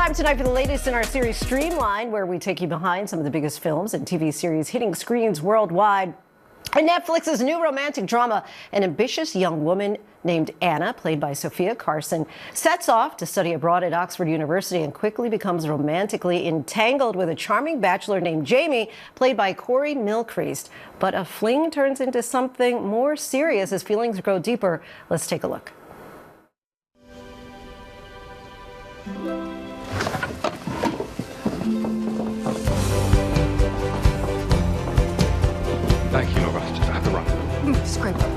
Time tonight for the latest in our series Streamline, where we take you behind some of the biggest films and TV series hitting screens worldwide. And Netflix's new romantic drama, an ambitious young woman named Anna, played by Sofia Carson, sets off to study abroad at Oxford University and quickly becomes romantically entangled with a charming bachelor named Jamie, played by Mylchreest. But a fling turns into something more serious as feelings grow deeper. Let's take a look. Thank you, Laura. I just have to run. It's a great book.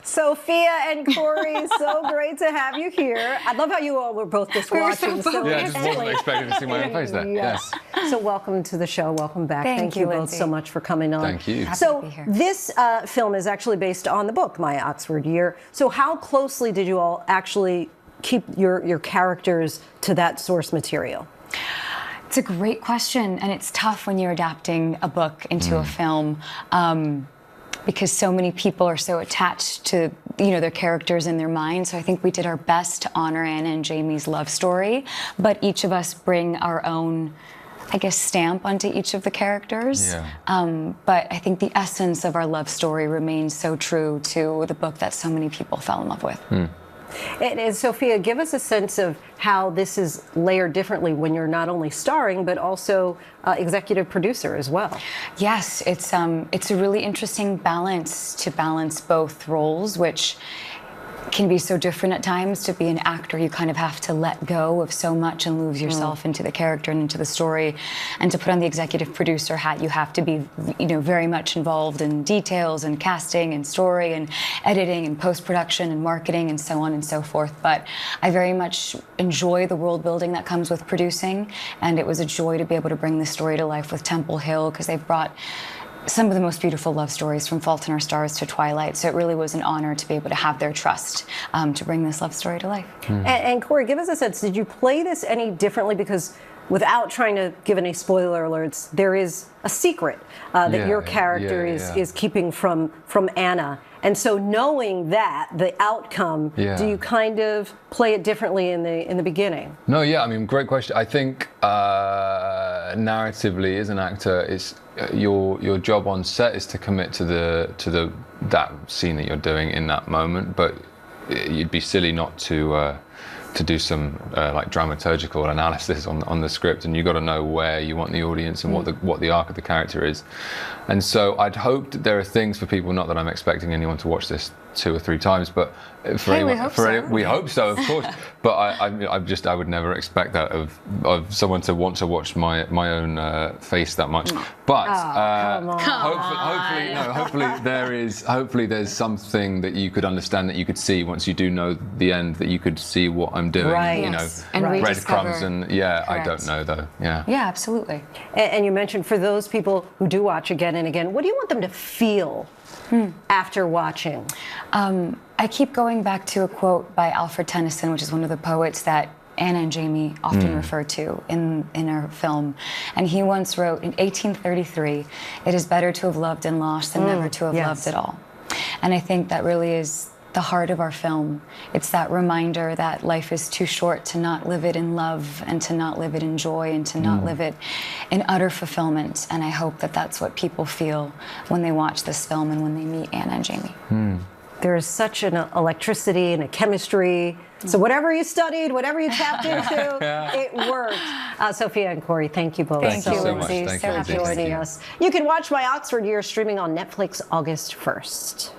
Sophia and Corey, so great to have you here. I love how you all were both just watching. Yeah, I just wasn't expecting to see my own face there. Yes. So welcome to the show. Welcome back. Thank you you, both Linsey. so much for coming on. Thank you. Happy So to be here. this film is actually based on the book, My Oxford Year. So how closely did you all actually keep your characters to that source material? It's a great question, and it's tough when you're adapting a book into a film. Because so many people are so attached to, their characters in their minds. So I think we did our best to honor Anna and Jamie's love story, but each of us bring our own, stamp onto each of the characters. Yeah. But I think the essence of our love story remains so true to the book that so many people fell in love with. And Sophia, give us a sense of how this is layered differently when you're not only starring, but also executive producer as well. Yes, it's a really interesting balance to balance both roles, which can be so different at times. To be an actor, you kind of have to let go of so much and lose yourself into the character and into the story. And to put on the executive producer hat, you have to be, very much involved in details and casting and story and editing and post-production and marketing and so on and so forth. But I very much enjoy the world building that comes with producing. And it was a joy to be able to bring this story to life with Temple Hill, because they've brought some of the most beautiful love stories, from Fault in Our Stars to Twilight. So it really was an honor to be able to have their trust to bring this love story to life. And Corey, give us a sense, did you play this any differently? Because without trying to give any spoiler alerts, there is a secret that your character is keeping from Anna. And so knowing that, the outcome, do you kind of play it differently in the beginning? No, great question. I think narratively, as an actor, it's your job on set is to commit to that scene that you're doing in that moment. But you'd be silly not to do some dramaturgical analysis on the script, and you got to know where you want the audience and what the arc of the character is. And so I'd hope that there are things for people, not that I'm expecting anyone to watch this 2 or 3 times, but we hope so, of course. But I would never expect that of someone to want to watch my own face that much. But hopefully there's something that you could understand, that you could see once you do know the end, that you could see what I'm doing. Right. And breadcrumbs and I don't know though. Yeah, absolutely. And you mentioned, for those people who do watch again and again, what do you want them to feel after watching? I keep going back to a quote by Alfred Tennyson, which is one of the poets that Anna and Jamie often refer to in our film. And he once wrote in 1833, "It is better to have loved and lost than never to have loved at all." And I think that really is the heart of our film. It's that reminder that life is too short to not live it in love, and to not live it in joy, and to not live it in utter fulfillment. And I hope that that's what people feel when they watch this film and when they meet Anna and Jamie. There is such an electricity and a chemistry. So whatever you studied, whatever you tapped into, it worked. Sophia and Corey, thank you both Thank you so much. Lindsey, Thank for you. joining us. You can watch My Oxford Year streaming on Netflix August 1st.